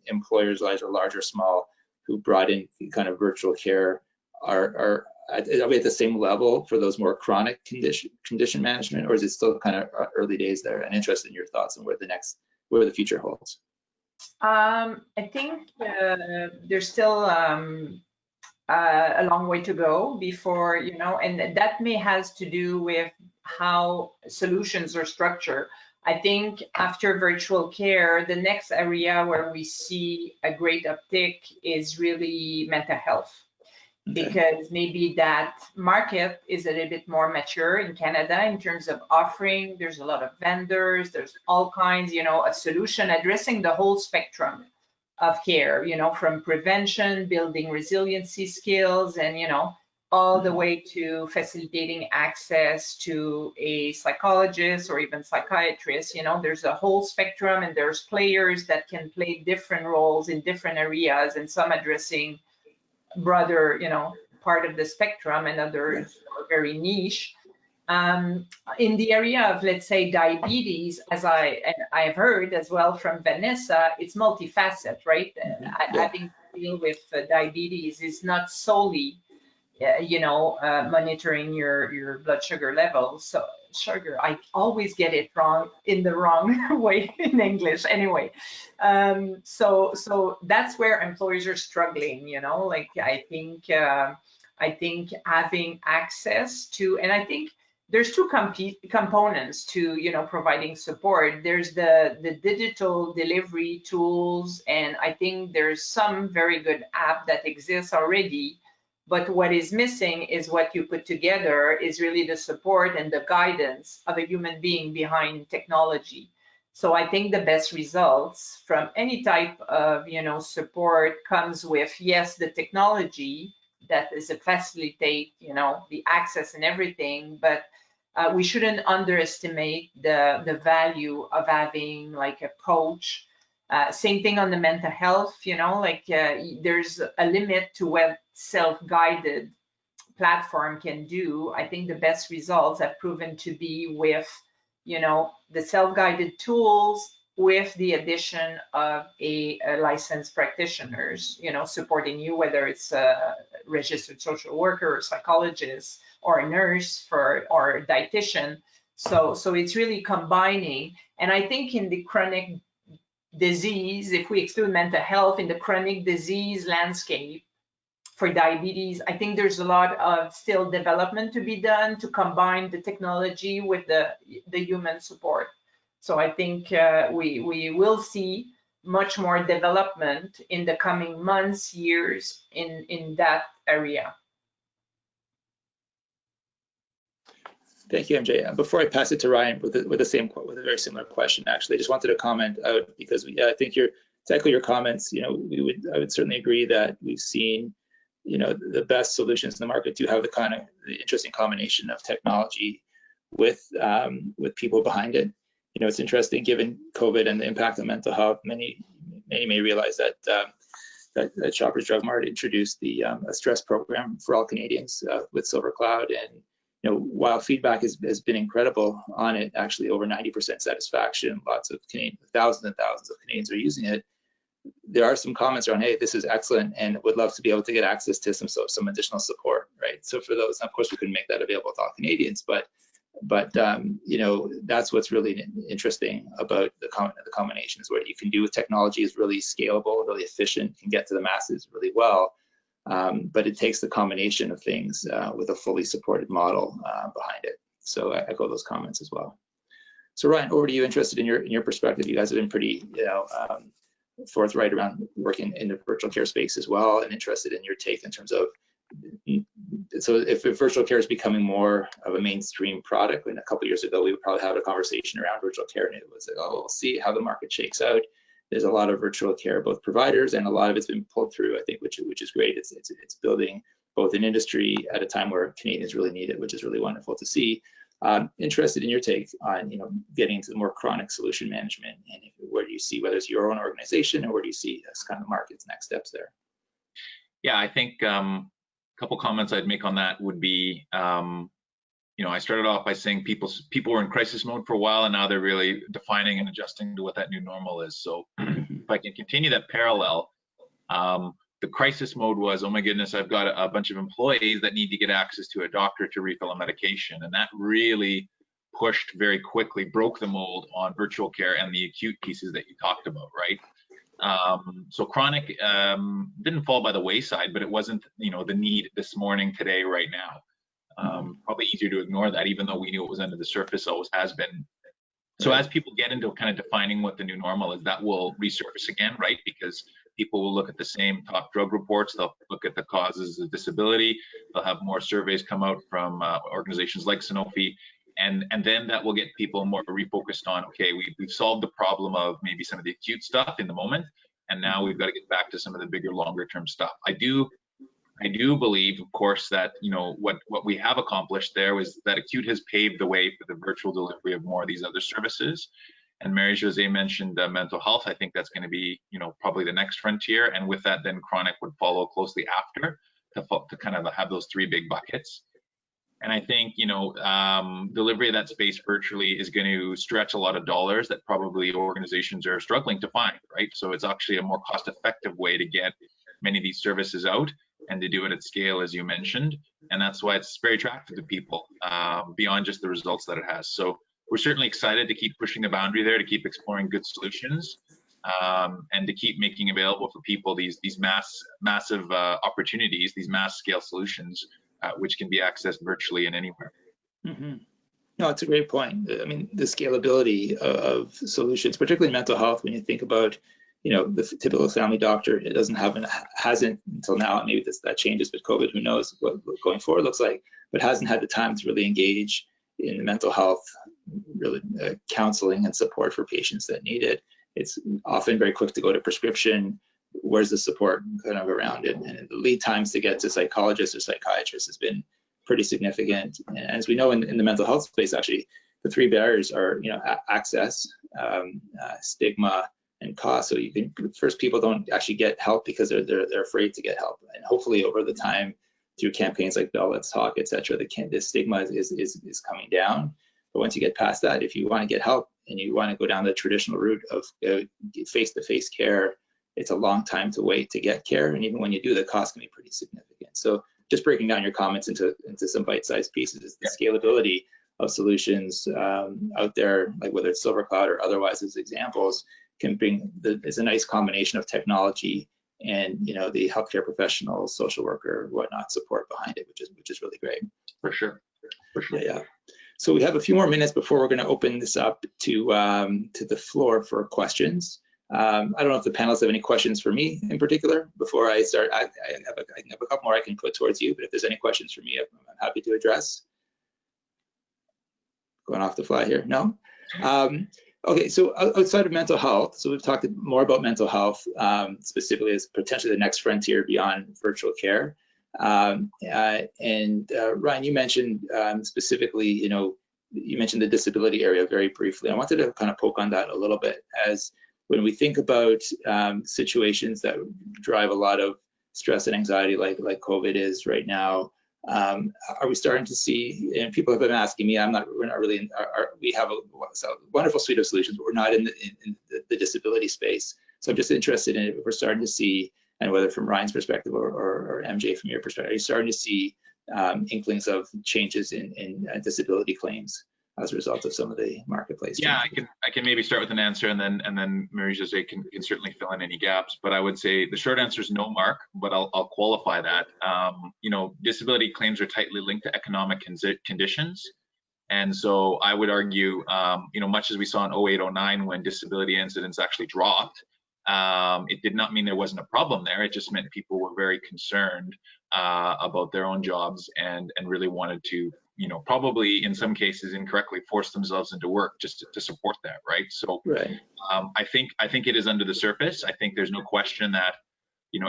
employers, large or small, who brought in kind of virtual care, are we at the same level for those more chronic condition management, or is it still kind of early days there? And interested in your thoughts on where the future holds. I think there's still a long way to go before, and that has to do with how solutions are structured. I think after virtual care, the next area where we see a great uptick is really mental health. Okay. Because maybe that market is a little bit more mature in Canada in terms of offering. There's a lot of vendors, there's all kinds, a solution addressing the whole spectrum of care, from prevention, building resiliency skills, and, all the way to facilitating access to a psychologist or even psychiatrist. There's a whole spectrum, and there's players that can play different roles in different areas, and some addressing broader, part of the spectrum, and others are very niche. In the area of, let's say, diabetes, as I've heard as well from Vanessa, it's multifaceted, right? Having to deal with diabetes is not solely, monitoring your blood sugar levels. So sugar, I always get it wrong in the wrong way in English anyway. So that's where employers are struggling, I think having access to, and I think there's two components to, providing support. There's the digital delivery tools, and I think there's some very good app that exists already. But what is missing is what you put together is really the support and the guidance of a human being behind technology. So I think the best results from any type of, support comes with, yes, the technology that is to facilitate, the access and everything, but we shouldn't underestimate the value of having like a coach. Same thing on the mental health, there's a limit to what self-guided platform can do. I think the best results have proven to be with, the self-guided tools with the addition of a licensed practitioners, supporting you, whether it's a registered social worker or psychologist or a nurse or a dietitian. So it's really combining. And I think in the chronic disease, if we exclude mental health, in the chronic disease landscape for diabetes, I think there's a lot of still development to be done to combine the technology with the human support. So I think we will see much more development in the coming months, years in that area. Thank you, MJ. Before I pass it to Ryan with a very similar question, actually, I just wanted to comment out because I think to echo your comments. I would certainly agree that we've seen, the best solutions in the market do have the interesting combination of technology with people behind it. It's interesting given COVID and the impact on mental health. Many may realize that Shoppers Drug Mart introduced a stress program for all Canadians with Silver Cloud, and while feedback has been incredible on it, actually over 90% satisfaction, lots of thousands and thousands of Canadians are using it. There are some comments around, hey, this is excellent, and would love to be able to get access to some additional support, right? So for those, of course, we couldn't make that available to all Canadians, but that's what's really interesting about the combination, is what you can do with technology is really scalable, really efficient, can get to the masses really well. But it takes the combination of things with a fully supported model behind it. So I echo those comments as well. So Ryan, over to you. Interested in your perspective. You guys have been pretty forthright around working in the virtual care space as well, and interested in your take in terms of, so if virtual care is becoming more of a mainstream product, when a couple of years ago we would probably have a conversation around virtual care, and it was like, oh, we'll see how the market shakes out. There's a lot of virtual care, both providers, and a lot of it's been pulled through, I think, which is great. It's building both an industry at a time where Canadians really need it, which is really wonderful to see. Interested in your take on, getting into the more chronic solution management, and where do you see, whether it's your own organization, or where do you see as kind of the market's next steps there? Yeah, I think a couple comments I'd make on that would be, I started off by saying people were in crisis mode for a while, and now they're really defining and adjusting to what that new normal is. So if I can continue that parallel, the crisis mode was, oh my goodness, I've got a bunch of employees that need to get access to a doctor to refill a medication. And that really pushed very quickly, broke the mold on virtual care and the acute pieces that you talked about, right? So chronic didn't fall by the wayside, but it wasn't, the need this morning, today, right now. Probably easier to ignore that, even though we knew it was under the surface, always has been. So as people get into kind of defining what the new normal is, that will resurface again, right? Because people will look at the same top drug reports, they'll look at the causes of disability, they'll have more surveys come out from organizations like Sanofi, and then that will get people more refocused on, okay, we've solved the problem of maybe some of the acute stuff in the moment, and now we've got to get back to some of the bigger, longer term stuff. I do believe, of course, that what we have accomplished there was that acute has paved the way for the virtual delivery of more of these other services. And Marie-Josée mentioned mental health. I think that's going to be, probably the next frontier. And with that, then chronic would follow closely after, to kind of have those three big buckets. And I think, delivery of that space virtually is going to stretch a lot of dollars that probably organizations are struggling to find, right? So it's actually a more cost-effective way to get many of these services out and to do it at scale, as you mentioned. And that's why it's very attractive to people, beyond just the results that it has. So we're certainly excited to keep pushing the boundary there, to keep exploring good solutions, and to keep making available for people these massive opportunities, these mass scale solutions, which can be accessed virtually and anywhere. Mm-hmm. No, it's a great point. I mean, the scalability of solutions, particularly in mental health, when you think about, the typical family doctor, it hasn't until now, maybe that changes with COVID, who knows what going forward looks like, but hasn't had the time to really engage in mental health, really counseling and support for patients that need it. It's often very quick to go to prescription. Where's the support kind of around it? And the lead times to get to psychologists or psychiatrists has been pretty significant. And as we know in the mental health space, actually, the three barriers are, access, stigma, and cost. So first, people don't actually get help because they're afraid to get help. And hopefully over the time, through campaigns like Bell Let's Talk, et cetera, the stigma is coming down. But once you get past that, if you want to get help and you want to go down the traditional route of face-to-face care, it's a long time to wait to get care. And even when you do, the cost can be pretty significant. So just breaking down your comments into some bite-sized pieces, is the scalability of solutions out there, like whether it's Silver Cloud or otherwise as examples, is a nice combination of technology and the healthcare professional, social worker, whatnot support behind it, which is really great. For sure. Yeah. So we have a few more minutes before we're going to open this up to the floor for questions. I don't know if the panelists have any questions for me in particular before I start. I have a couple more I can put towards you, but if there's any questions for me, I'm happy to address. going off the fly here. No? Okay, so outside of mental health, so we've talked more about mental health, specifically as potentially the next frontier beyond virtual care. Ryan, you mentioned specifically, you mentioned the disability area very briefly. I wanted to kind of poke on that a little bit, as when we think about situations that drive a lot of stress and anxiety, like COVID is right now, are we starting to see, and people have been asking me, we're not really, we have a wonderful suite of solutions, but we're not in the disability space. So I'm just interested in if we're starting to see, and whether from Ryan's perspective or MJ from your perspective, are you starting to see inklings of changes in disability claims as a result of some of the marketplace? Yeah, I can maybe start with an answer, and then Marie-Josée can certainly fill in any gaps. But I would say the short answer is no, Mark. But I'll qualify that. Disability claims are tightly linked to economic conditions, and so I would argue, much as we saw in 08-09 when disability incidents actually dropped, it did not mean there wasn't a problem there. It just meant people were very concerned about their own jobs and really wanted to, probably in some cases incorrectly, force themselves into work just to support that, right? So right. I think it is under the surface. I think there's no question that,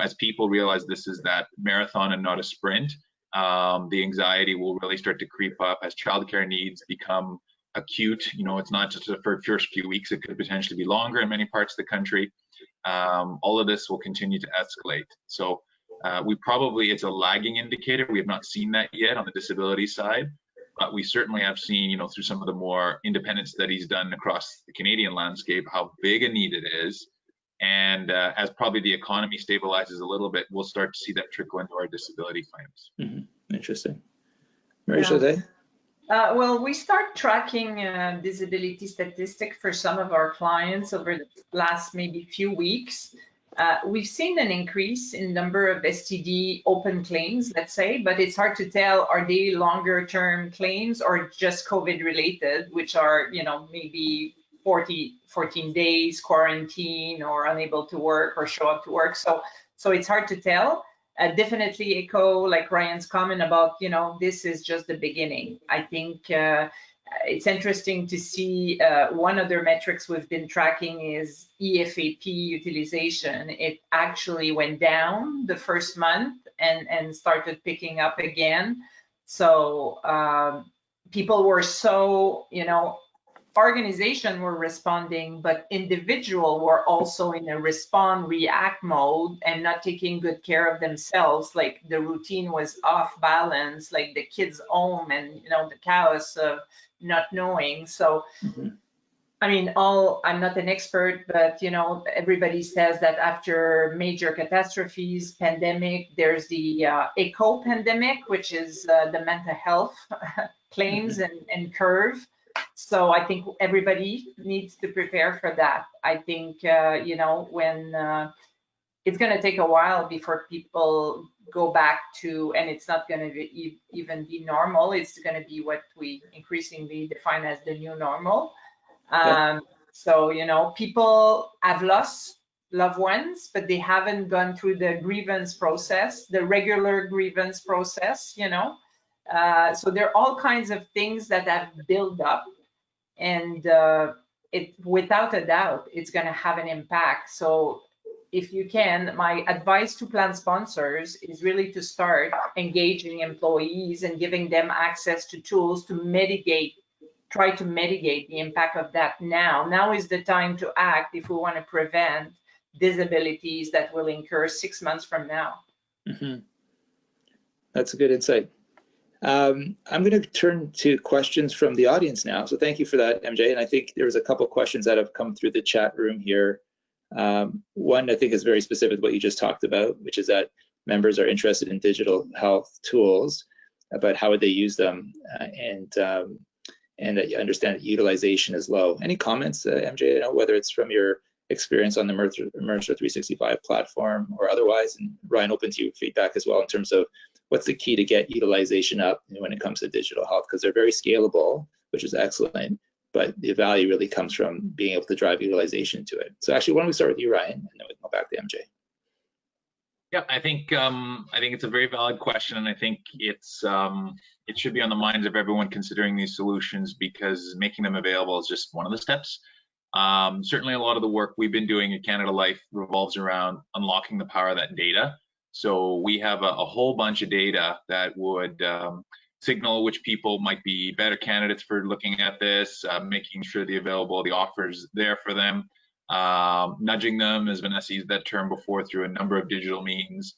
as people realize this is that marathon and not a sprint, the anxiety will really start to creep up as childcare needs become acute. It's not just for the first few weeks, it could potentially be longer in many parts of the country. All of this will continue to escalate. So it's a lagging indicator. We have not seen that yet on the disability side, but we certainly have seen, through some of the more independent studies done across the Canadian landscape, how big a need it is. And as probably the economy stabilizes a little bit, we'll start to see that trickle into our disability claims. Mm-hmm. Interesting. Marie-Josée? Well, we start tracking disability statistics for some of our clients over the last maybe few weeks. We've seen an increase in number of STD open claims, let's say, but it's hard to tell, are they longer term claims or just COVID related, which are, maybe 14 days quarantine or unable to work or show up to work. So it's hard to tell. Definitely echo like Ryan's comment about, this is just the beginning. I think it's interesting to see one of their metrics we've been tracking is EFAP utilization. It actually went down the first month and started picking up again. So people were so, organization were responding, but individual were also in a respond react mode and not taking good care of themselves. Like the routine was off balance, like the kids home and the chaos of not knowing. So I mean, I'm not an expert, but everybody says that after major catastrophes, pandemic, there's the eco pandemic, which is the mental health claims and curve. So I think everybody needs to prepare for that. I think, when it's going to take a while before people go back to, and it's not going to even be normal. It's going to be what we increasingly define as the new normal. So, people have lost loved ones, but they haven't gone through the grievance process, the regular grievance process, So there are all kinds of things that have built up, and without a doubt, it's going to have an impact. So if you can, my advice to plan sponsors is really to start engaging employees and giving them access to tools to try to mitigate the impact of that now. Now is the time to act if we want to prevent disabilities that will incur 6 months from now. Mm-hmm. That's a good insight. I'm going to turn to questions from the audience now. So thank you for that, MJ. And I think there was a couple questions that have come through the chat room here. One I think is very specific to what you just talked about, which is that members are interested in digital health tools, about how would they use them, and that you understand that utilization is low. Any comments, MJ, whether it's from your experience on the Mercer 365 platform or otherwise? And Ryan, open to you feedback as well in terms of what's the key to get utilization up when it comes to digital health, because they're very scalable, which is excellent, but the value really comes from being able to drive utilization to it. So actually, why don't we start with you, Ryan, and then we can go back to MJ. Yeah, I think it's a very valid question, and I think it should be on the minds of everyone considering these solutions, because making them available is just one of the steps. Certainly, a lot of the work we've been doing at Canada Life revolves around unlocking the power of that data. So we have a whole bunch of data that would signal which people might be better candidates for looking at this, making sure the offers there for them. Nudging them, as Vanessa used that term before, through a number of digital means,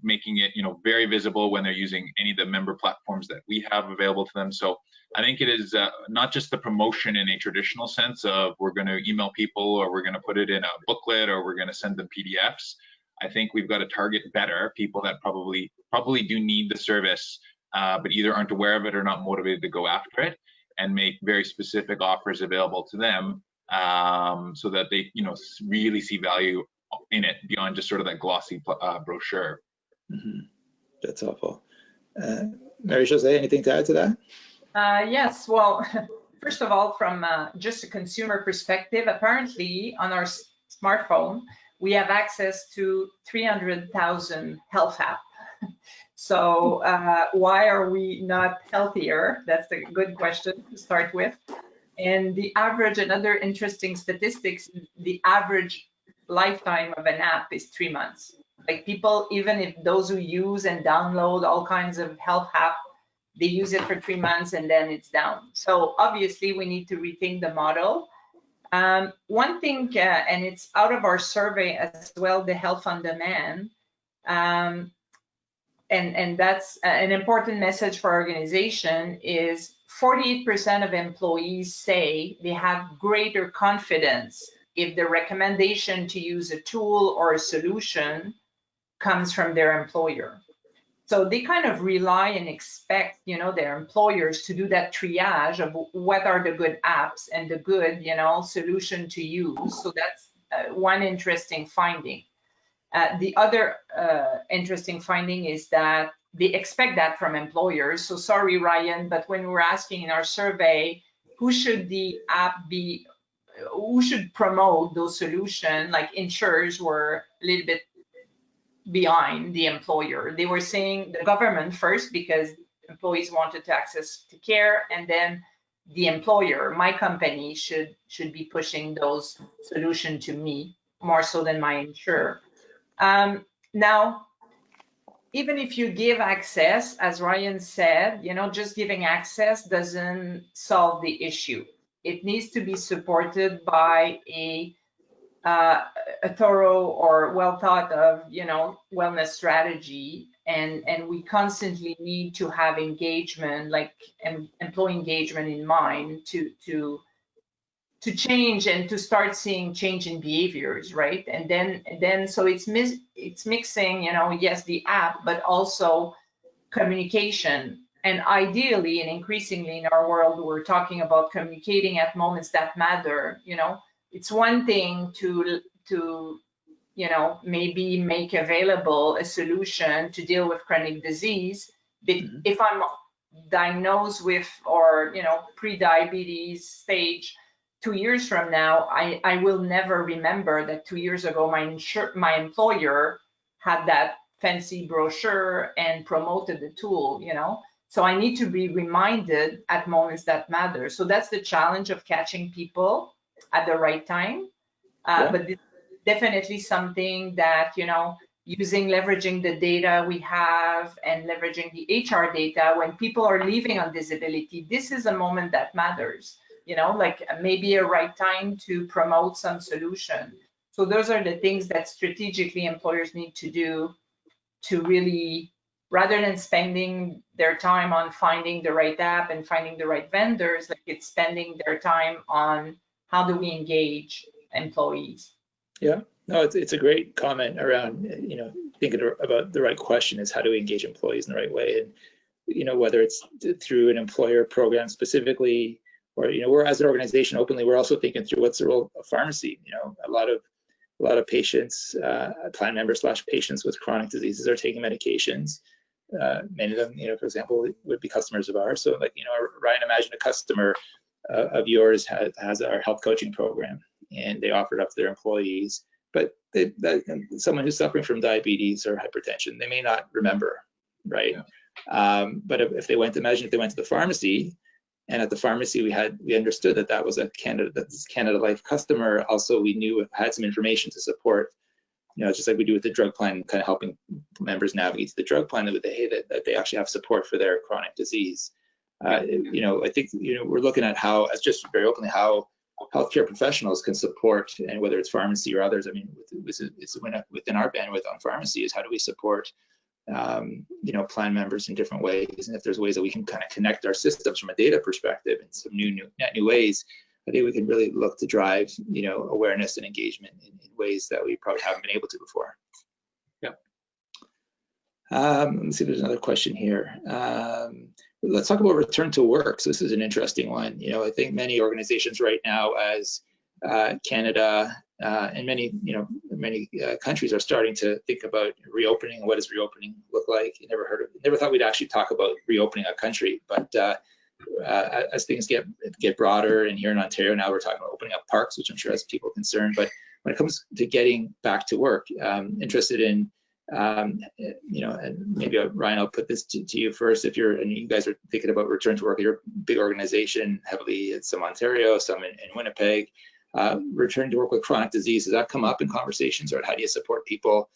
making it very visible when they're using any of the member platforms that we have available to them. So I think it is not just the promotion in a traditional sense of we're going to email people, or we're going to put it in a booklet, or we're going to send them PDFs. I think we've got to target better people that probably do need the service, but either aren't aware of it or not motivated to go after it, and make very specific offers available to them, so that they really see value in it beyond just sort of that glossy brochure. Mm-hmm. That's helpful. Marie-Josée, anything to add to that? Yes, well, first of all, from just a consumer perspective, apparently on our smartphone, we have access to 300,000 health apps. So why are we not healthier? That's a good question to start with. And the average, another interesting statistics, the average lifetime of an app is 3 months. Like people, even if those who use and download all kinds of health apps, they use it for 3 months and then it's down. So obviously we need to rethink the model. One thing, and it's out of our survey as well, the Health on Demand, and that's an important message for our organization, is 48% of employees say they have greater confidence if the recommendation to use a tool or a solution comes from their employer. So they kind of rely and expect, their employers to do that triage of what are the good apps and the good, solution to use. So that's one interesting finding. The other interesting finding is that they expect that from employers. So sorry, Ryan, but when we're asking in our survey, who should the app be, who should promote those solutions, like insurers were a little bit behind the employer. They were saying the government first, because employees wanted to access to care, and then the employer, my company, should be pushing those solutions to me more so than my insurer. Now, even if you give access, as Ryan said, just giving access doesn't solve the issue. It needs to be supported by a thorough or well thought of, wellness strategy, and we constantly need to have engagement, like employee engagement in mind, to change and to start seeing change in behaviors, right? And then so it's mixing, yes, the app, but also communication. And ideally, and increasingly in our world, we're talking about communicating at moments that matter. It's one thing to maybe make available a solution to deal with chronic disease, but if I'm diagnosed with, or pre-diabetes stage 2 years from now, I will never remember that 2 years ago my employer had that fancy brochure and promoted the tool. So I need to be reminded at moments that matter. So that's the challenge of catching people at the right time. But it's definitely something that, leveraging the data we have and leveraging the HR data, when people are leaving on disability, this is a moment that matters, like maybe a right time to promote some solution. So those are the things that strategically employers need to do to really, rather than spending their time on finding the right app and finding the right vendors, like it's spending their time on how do we engage employees. Yeah, no, it's a great comment around, thinking about the right question is how do we engage employees in the right way? And, whether it's through an employer program specifically, or, we're as an organization openly, we're also thinking through what's the role of pharmacy. A lot of patients, plan members / patients with chronic diseases are taking medications. Many of them, for example, would be customers of ours. So like, Ryan, imagine a customer of yours has our health coaching program, and they offer it up to their employees. but someone who's suffering from diabetes or hypertension, they may not remember, right? Yeah. But if they imagine if they went to the pharmacy, and at the pharmacy we understood that was a Canada Life customer. Also, we knew it had some information to support, just like we do with the drug plan, kind of helping members navigate to the drug plan, that they actually have support for their chronic disease. I think we're looking at how, as just very openly, how healthcare professionals can support, and whether it's pharmacy or others. I mean, it's within our bandwidth on pharmacy is how do we support plan members in different ways, and if there's ways that we can kind of connect our systems from a data perspective in some new ways, I think we can really look to drive awareness and engagement in ways that we probably haven't been able to before. Yeah. Let me see if there's another question here. Let's talk about return to work. So this is an interesting one. I think many organizations right now, as Canada and many countries are starting to think about reopening. What does reopening look like? Never thought we'd actually talk about reopening a country, but as things get broader, and here in Ontario now we're talking about opening up parks, which I'm sure has people concerned. But when it comes to getting back to work, interested in and maybe Ryan, I'll put this to you first. If you guys are thinking about return to work, you're a big organization, heavily in some Ontario, some in Winnipeg. Return to work with chronic disease, does that come up in conversations, or how do you support people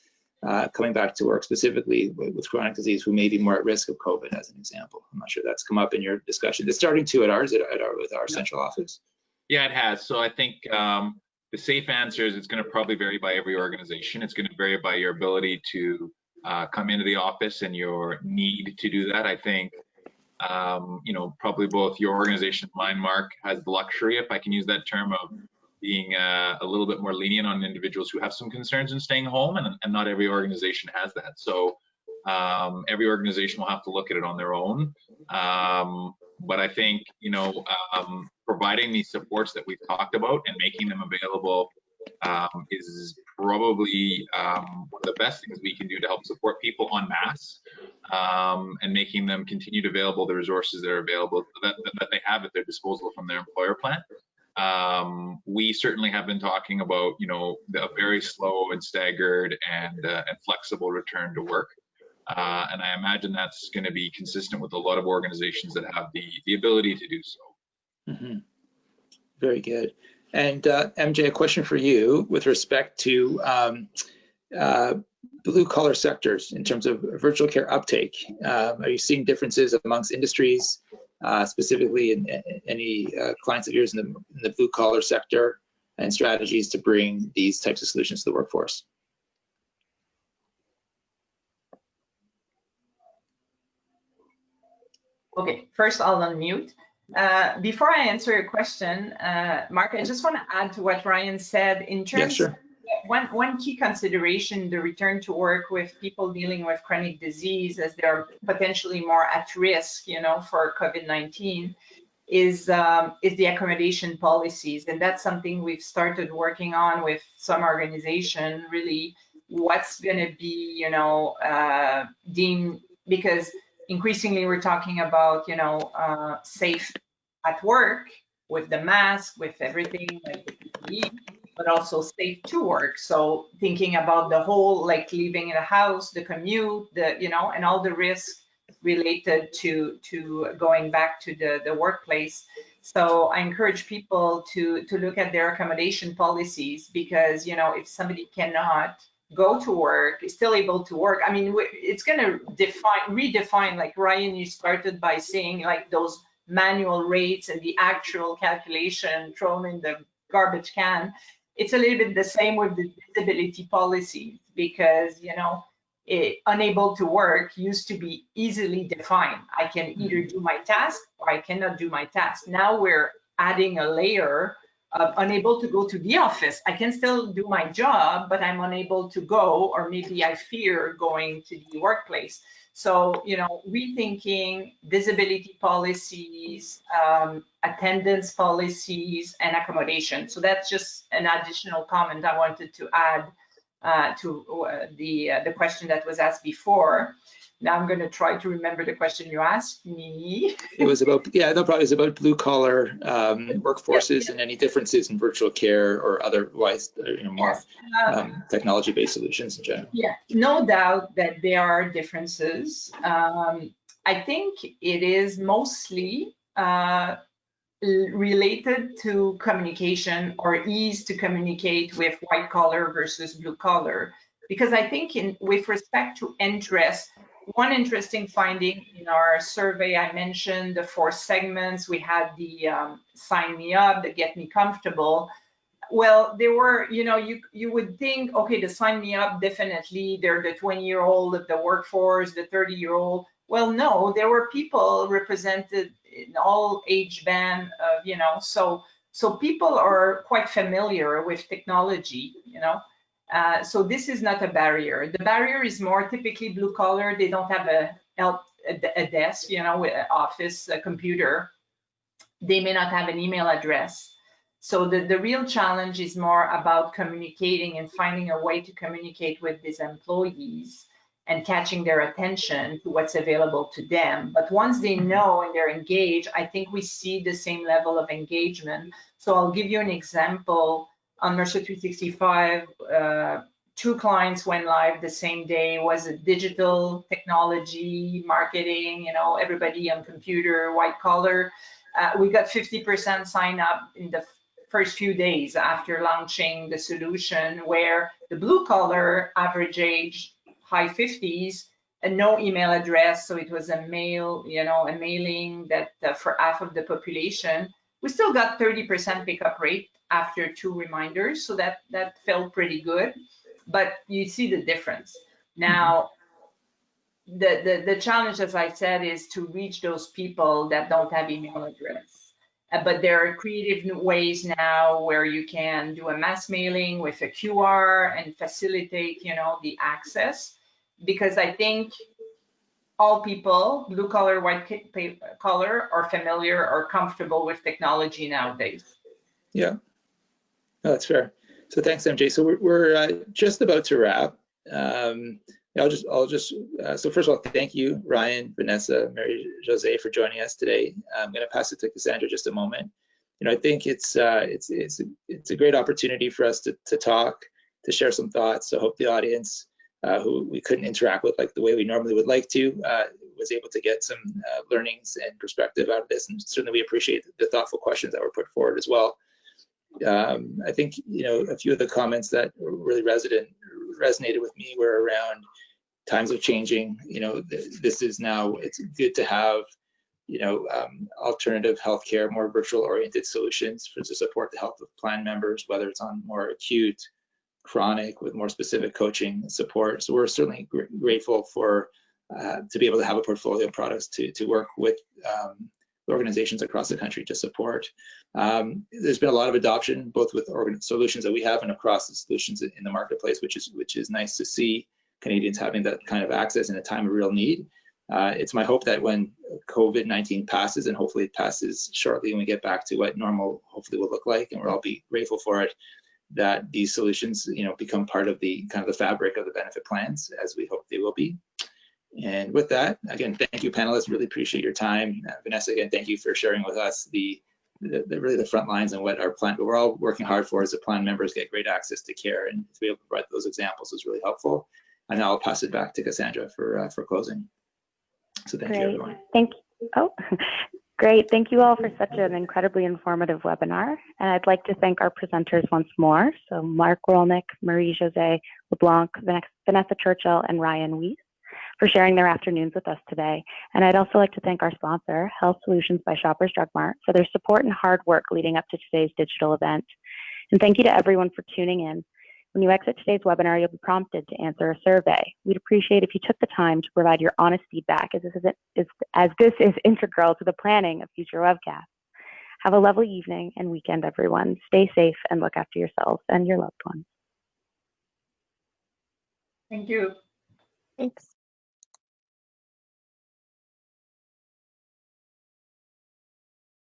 coming back to work, specifically with chronic disease, who may be more at risk of COVID, as an example? I'm not sure that's come up in your discussion. It's starting to with our central office. Yeah, it has. So I think the safe answer is it's going to probably vary by every organization. It's going to vary by your ability to come into the office and your need to do that. I think probably both your organization and mine, Mark, has the luxury, if I can use that term, of being a little bit more lenient on individuals who have some concerns in staying home, and not every organization has that. So every organization will have to look at it on their own. But I think, providing these supports that we've talked about and making them available is probably one of the best things we can do to help support people en masse, and making them continue to available the resources that are available, that they have at their disposal from their employer plan. We certainly have been talking about, a very slow and staggered and flexible return to work. And I imagine that's going to be consistent with a lot of organizations that have the ability to do so. Mm-hmm. Very good. And MJ, a question for you with respect to blue collar sectors in terms of virtual care uptake. Are you seeing differences amongst industries, specifically in any clients of yours in the blue collar sector, and strategies to bring these types of solutions to the workforce? Okay, first I'll unmute. Before I answer your question, Mark, I just want to add to what Ryan said in terms of one key consideration, the return to work with people dealing with chronic disease, as they're potentially more at risk, for COVID-19, is the accommodation policies. And that's something we've started working on with some organization, really what's going to be, deemed, because increasingly we're talking about, safe at work with the mask, with everything, like the PPE, but also safe to work. So thinking about the whole, like leaving the house, the commute, and all the risks related to going back to the workplace. So I encourage people to look at their accommodation policies, because, if somebody cannot go to work, is still able to work, I mean, it's going to redefine, like Ryan, you started by saying, like those manual rates and the actual calculation thrown in the garbage can. It's a little bit the same with the disability policies, because, unable to work used to be easily defined. I can either do my task or I cannot do my task. Now we're adding a layer of unable to go to the office. I can still do my job, but I'm unable to go, or maybe I fear going to the workplace. So, rethinking disability policies, attendance policies, and accommodation. So that's just an additional comment I wanted to add the question that was asked before. Now I'm going to try to remember the question you asked me. It was about, yeah, no problem. It was about blue collar workforces and any differences in virtual care or otherwise, more technology based solutions in general. Yeah, no doubt that there are differences. I think it is mostly related to communication or ease to communicate with white collar versus blue collar. Because I think with respect to interest, one interesting finding in our survey, I mentioned the 4 segments. We had the sign me up, the get me comfortable. Well, there were, you would think, okay, the sign me up, definitely, they're the 20-year-old of the workforce, the 30-year-old. Well, no, there were people represented in all age band, so people are quite familiar with technology, so this is not a barrier. The barrier is more typically blue collar. They don't have a desk, with an office, a computer. They may not have an email address. So the real challenge is more about communicating and finding a way to communicate with these employees and catching their attention to what's available to them. But once they know and they're engaged, I think we see the same level of engagement. So I'll give you an example. On Mercer 365, 2 clients went live the same day. Was it digital technology, marketing, everybody on computer, white collar. We got 50% sign up in the first few days after launching the solution, where the blue collar average age, high 50s, and no email address. So it was a mail, a mailing that for half of the population. We still got 30% pickup rate after 2 reminders. So that felt pretty good, but you see the difference. Now, the challenge, as I said, is to reach those people that don't have email address. But there are creative ways now where you can do a mass mailing with a QR and facilitate, the access. Because I think all people, blue collar, white collar, are familiar or comfortable with technology nowadays. Yeah, no, that's fair. So thanks, MJ. So we're just about to wrap. So first of all, thank you, Ryan, Vanessa, Mary Jose, for joining us today. I'm going to pass it to Cassandra just a moment. I think it's a great opportunity for us to talk, to share some thoughts. So I hope the audience who we couldn't interact with like the way we normally would like to was able to get some learnings and perspective out of this. And certainly we appreciate the thoughtful questions that were put forward as well. I think, a few of the comments that really resonated with me were around times of changing. This is now, it's good to have, alternative healthcare, more virtual oriented solutions to support the health of plan members, whether it's on more acute, chronic, with more specific coaching support. So we're certainly grateful for to be able to have a portfolio of products to work with organizations across the country to support. There's been a lot of adoption, both with solutions that we have and across the solutions in the marketplace, which is nice to see Canadians having that kind of access in a time of real need. It's my hope that when COVID-19 passes, and hopefully it passes shortly and we get back to what normal hopefully will look like, and we'll all be grateful for it, that these solutions, become part of the kind of the fabric of the benefit plans, as we hope they will be. And with that, again, thank you, panelists. Really appreciate your time. Vanessa, again, thank you for sharing with us the really the front lines and what our plan, we're all working hard for as the plan members get great access to care, and to be able to provide those examples was really helpful. And now I'll pass it back to Cassandra for closing. So thank you, everyone. Thank you. Oh, great. Thank you all for such an incredibly informative webinar. And I'd like to thank our presenters once more. So Mark Rolnick, Marie-Josée LeBlanc, Vanessa Churchill, and Ryan Weiss for sharing their afternoons with us today. And I'd also like to thank our sponsor, Health Solutions by Shoppers Drug Mart, for their support and hard work leading up to today's digital event. And thank you to everyone for tuning in. When you exit today's webinar, you'll be prompted to answer a survey. We'd appreciate if you took the time to provide your honest feedback, as this is integral to the planning of future webcasts. Have a lovely evening and weekend, everyone. Stay safe and look after yourselves and your loved ones. Thank you. Thanks.